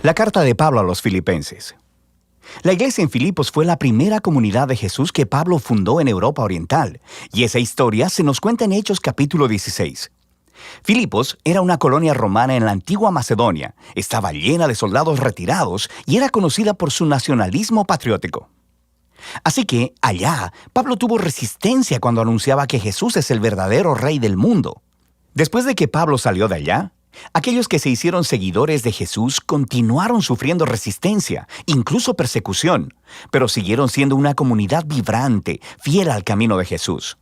La carta de Pablo a los Filipenses. La iglesia en Filipos fue la primera comunidad de Jesús que Pablo fundó en Europa Oriental, y esa historia se nos cuenta en Hechos capítulo 16. Filipos era una colonia romana en la antigua Macedonia, estaba llena de soldados retirados y era conocida por su nacionalismo patriótico. Así que, allá, Pablo tuvo resistencia cuando anunciaba que Jesús es el verdadero rey del mundo. Después de que Pablo salió de allá, aquellos que se hicieron seguidores de Jesús continuaron sufriendo resistencia, incluso persecución, pero siguieron siendo una comunidad vibrante, fiel al camino de Jesús.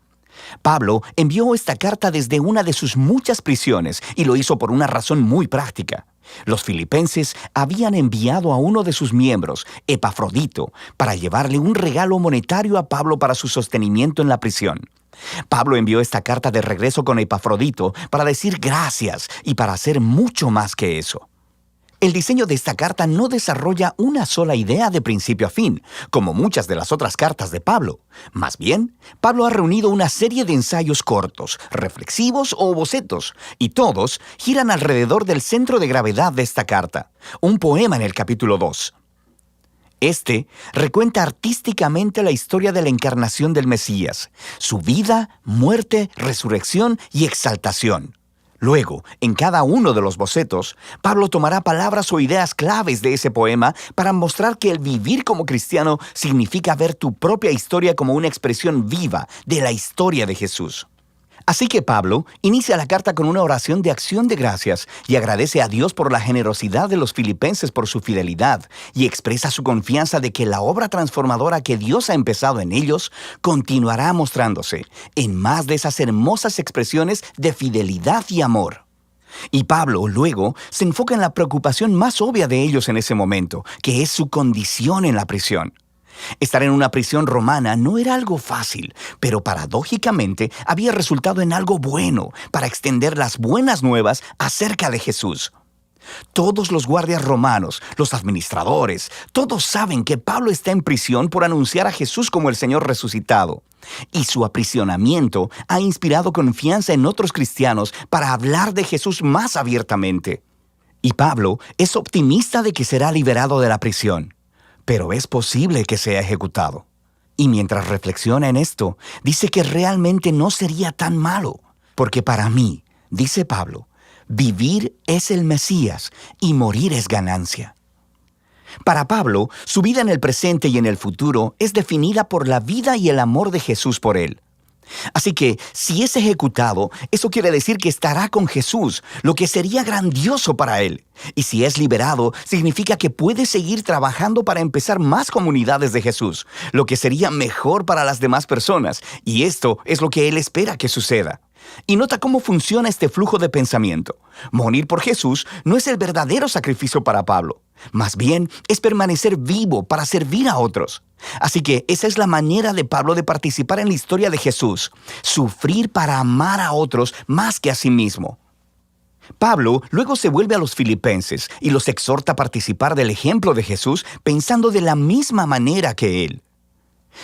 Pablo envió esta carta desde una de sus muchas prisiones y lo hizo por una razón muy práctica. Los filipenses habían enviado a uno de sus miembros, Epafrodito, para llevarle un regalo monetario a Pablo para su sostenimiento en la prisión. Pablo envió esta carta de regreso con Epafrodito para decir gracias y para hacer mucho más que eso. El diseño de esta carta no desarrolla una sola idea de principio a fin, como muchas de las otras cartas de Pablo. Más bien, Pablo ha reunido una serie de ensayos cortos, reflexivos o bocetos, y todos giran alrededor del centro de gravedad de esta carta, un poema en el capítulo 2. Este recuenta artísticamente la historia de la encarnación del Mesías, su vida, muerte, resurrección y exaltación. Luego, en cada uno de los bocetos, Pablo tomará palabras o ideas claves de ese poema para mostrar que el vivir como cristiano significa ver tu propia historia como una expresión viva de la historia de Jesús. Así que Pablo inicia la carta con una oración de acción de gracias y agradece a Dios por la generosidad de los filipenses por su fidelidad y expresa su confianza de que la obra transformadora que Dios ha empezado en ellos continuará mostrándose en más de esas hermosas expresiones de fidelidad y amor. Y Pablo, luego, se enfoca en la preocupación más obvia de ellos en ese momento, que es su condición en la prisión. Estar en una prisión romana no era algo fácil, pero paradójicamente había resultado en algo bueno para extender las buenas nuevas acerca de Jesús. Todos los guardias romanos, los administradores, todos saben que Pablo está en prisión por anunciar a Jesús como el Señor resucitado. Y su aprisionamiento ha inspirado confianza en otros cristianos para hablar de Jesús más abiertamente. Y Pablo es optimista de que será liberado de la prisión. Pero es posible que sea ejecutado. Y mientras reflexiona en esto, dice que realmente no sería tan malo, porque para mí, dice Pablo, vivir es el Mesías y morir es ganancia. Para Pablo, su vida en el presente y en el futuro es definida por la vida y el amor de Jesús por él. Así que, si es ejecutado, eso quiere decir que estará con Jesús, lo que sería grandioso para él. Y si es liberado, significa que puede seguir trabajando para empezar más comunidades de Jesús, lo que sería mejor para las demás personas. Y esto es lo que él espera que suceda. Y nota cómo funciona este flujo de pensamiento. Morir por Jesús no es el verdadero sacrificio para Pablo. Más bien, es permanecer vivo para servir a otros. Así que esa es la manera de Pablo de participar en la historia de Jesús. Sufrir para amar a otros más que a sí mismo. Pablo luego se vuelve a los filipenses y los exhorta a participar del ejemplo de Jesús pensando de la misma manera que él.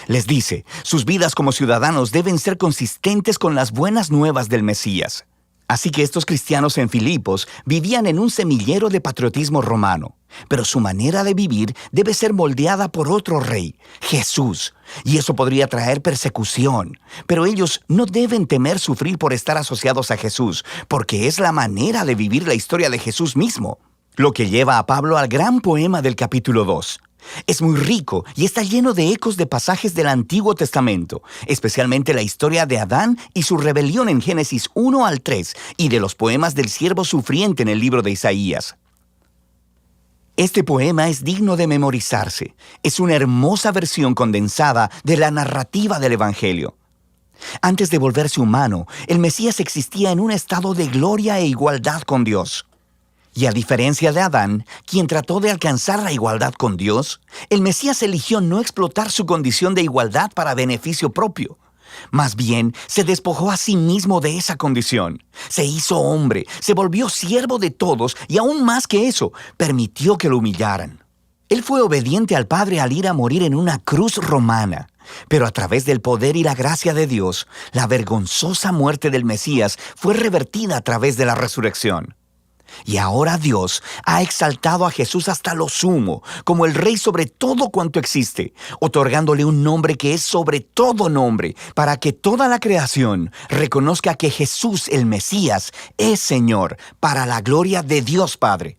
Les dice, sus vidas como ciudadanos deben ser consistentes con las buenas nuevas del Mesías. Así que estos cristianos en Filipos vivían en un semillero de patriotismo romano, pero su manera de vivir debe ser moldeada por otro rey, Jesús, y eso podría traer persecución. Pero ellos no deben temer sufrir por estar asociados a Jesús, porque es la manera de vivir la historia de Jesús mismo, lo que lleva a Pablo al gran poema del capítulo 2. Es muy rico y está lleno de ecos de pasajes del Antiguo Testamento, especialmente la historia de Adán y su rebelión en Génesis 1 al 3 y de los poemas del siervo sufriente en el libro de Isaías. Este poema es digno de memorizarse. Es una hermosa versión condensada de la narrativa del Evangelio. Antes de volverse humano, el Mesías existía en un estado de gloria e igualdad con Dios. Y a diferencia de Adán, quien trató de alcanzar la igualdad con Dios, el Mesías eligió no explotar su condición de igualdad para beneficio propio. Más bien, se despojó a sí mismo de esa condición. Se hizo hombre, se volvió siervo de todos y aún más que eso, permitió que lo humillaran. Él fue obediente al Padre al ir a morir en una cruz romana. Pero a través del poder y la gracia de Dios, la vergonzosa muerte del Mesías fue revertida a través de la resurrección. Y ahora Dios ha exaltado a Jesús hasta lo sumo, como el Rey sobre todo cuanto existe, otorgándole un nombre que es sobre todo nombre, para que toda la creación reconozca que Jesús, el Mesías, es Señor, para la gloria de Dios Padre.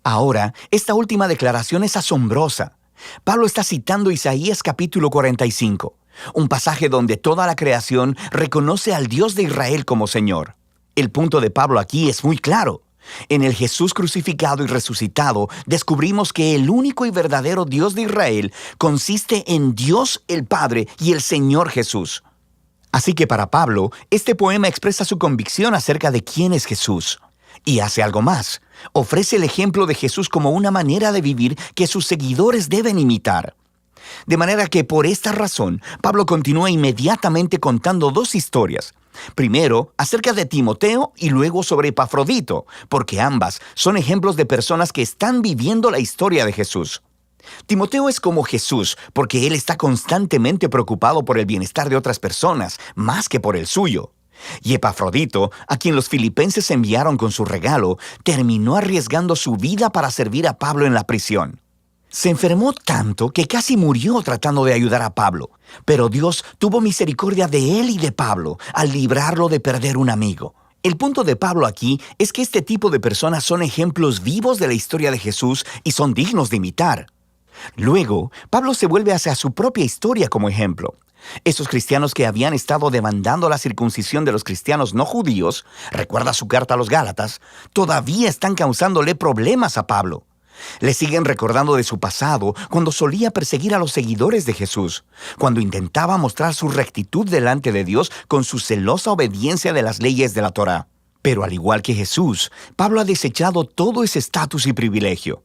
Ahora, esta última declaración es asombrosa. Pablo está citando Isaías capítulo 45, un pasaje donde toda la creación reconoce al Dios de Israel como Señor. El punto de Pablo aquí es muy claro. En el Jesús crucificado y resucitado, descubrimos que el único y verdadero Dios de Israel consiste en Dios el Padre y el Señor Jesús. Así que para Pablo, este poema expresa su convicción acerca de quién es Jesús. Y hace algo más. Ofrece el ejemplo de Jesús como una manera de vivir que sus seguidores deben imitar. De manera que por esta razón, Pablo continúa inmediatamente contando dos historias. Primero, acerca de Timoteo y luego sobre Epafrodito, porque ambas son ejemplos de personas que están viviendo la historia de Jesús. Timoteo es como Jesús, porque él está constantemente preocupado por el bienestar de otras personas, más que por el suyo. Y Epafrodito, a quien los filipenses enviaron con su regalo, terminó arriesgando su vida para servir a Pablo en la prisión. Se enfermó tanto que casi murió tratando de ayudar a Pablo, pero Dios tuvo misericordia de él y de Pablo al librarlo de perder un amigo. El punto de Pablo aquí es que este tipo de personas son ejemplos vivos de la historia de Jesús y son dignos de imitar. Luego, Pablo se vuelve hacia su propia historia como ejemplo. Esos cristianos que habían estado demandando la circuncisión de los cristianos no judíos, recuerda su carta a los Gálatas, todavía están causándole problemas a Pablo. Le siguen recordando de su pasado cuando solía perseguir a los seguidores de Jesús, cuando intentaba mostrar su rectitud delante de Dios con su celosa obediencia de las leyes de la Torá. Pero al igual que Jesús, Pablo ha desechado todo ese estatus y privilegio.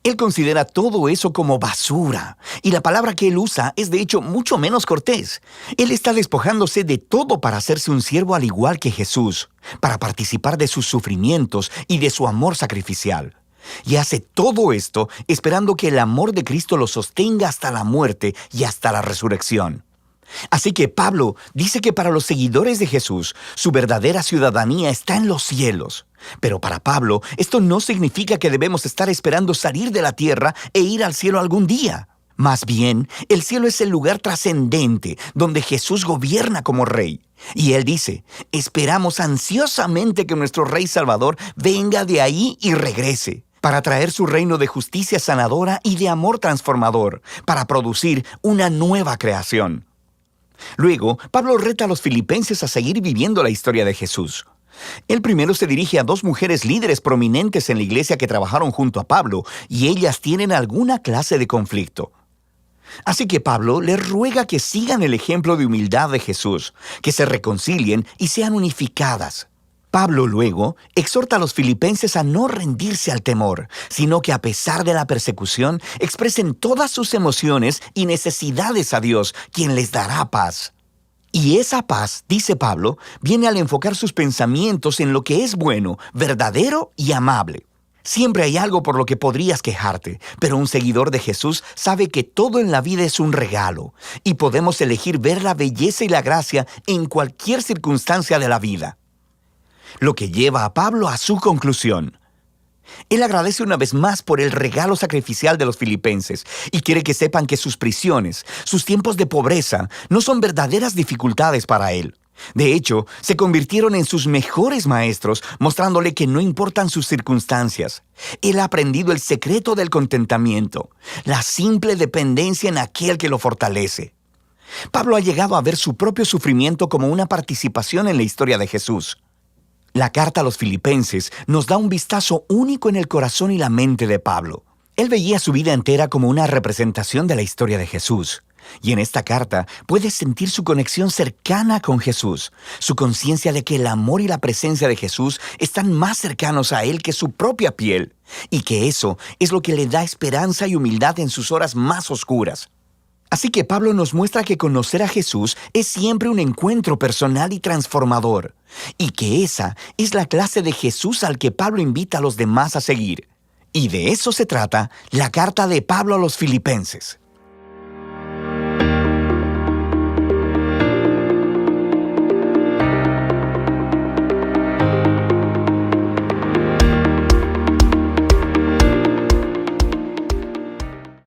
Él considera todo eso como basura, y la palabra que él usa es de hecho mucho menos cortés. Él está despojándose de todo para hacerse un siervo al igual que Jesús, para participar de sus sufrimientos y de su amor sacrificial. Y hace todo esto esperando que el amor de Cristo lo sostenga hasta la muerte y hasta la resurrección. Así que Pablo dice que para los seguidores de Jesús, su verdadera ciudadanía está en los cielos. Pero para Pablo, esto no significa que debemos estar esperando salir de la tierra e ir al cielo algún día. Más bien, el cielo es el lugar trascendente donde Jesús gobierna como Rey. Y él dice, esperamos ansiosamente que nuestro Rey Salvador venga de ahí y regrese, para traer su reino de justicia sanadora y de amor transformador, para producir una nueva creación. Luego, Pablo reta a los filipenses a seguir viviendo la historia de Jesús. Él primero se dirige a dos mujeres líderes prominentes en la iglesia que trabajaron junto a Pablo, y ellas tienen alguna clase de conflicto. Así que Pablo les ruega que sigan el ejemplo de humildad de Jesús, que se reconcilien y sean unificadas. Pablo luego exhorta a los filipenses a no rendirse al temor, sino que a pesar de la persecución, expresen todas sus emociones y necesidades a Dios, quien les dará paz. Y esa paz, dice Pablo, viene al enfocar sus pensamientos en lo que es bueno, verdadero y amable. Siempre hay algo por lo que podrías quejarte, pero un seguidor de Jesús sabe que todo en la vida es un regalo, y podemos elegir ver la belleza y la gracia en cualquier circunstancia de la vida. Lo que lleva a Pablo a su conclusión. Él agradece una vez más por el regalo sacrificial de los filipenses y quiere que sepan que sus prisiones, sus tiempos de pobreza, no son verdaderas dificultades para él. De hecho, se convirtieron en sus mejores maestros, mostrándole que no importan sus circunstancias. Él ha aprendido el secreto del contentamiento, la simple dependencia en aquel que lo fortalece. Pablo ha llegado a ver su propio sufrimiento como una participación en la historia de Jesús. La carta a los filipenses nos da un vistazo único en el corazón y la mente de Pablo. Él veía su vida entera como una representación de la historia de Jesús. Y en esta carta puedes sentir su conexión cercana con Jesús, su conciencia de que el amor y la presencia de Jesús están más cercanos a él que su propia piel, y que eso es lo que le da esperanza y humildad en sus horas más oscuras. Así que Pablo nos muestra que conocer a Jesús es siempre un encuentro personal y transformador, y que esa es la clase de Jesús al que Pablo invita a los demás a seguir. Y de eso se trata la carta de Pablo a los filipenses.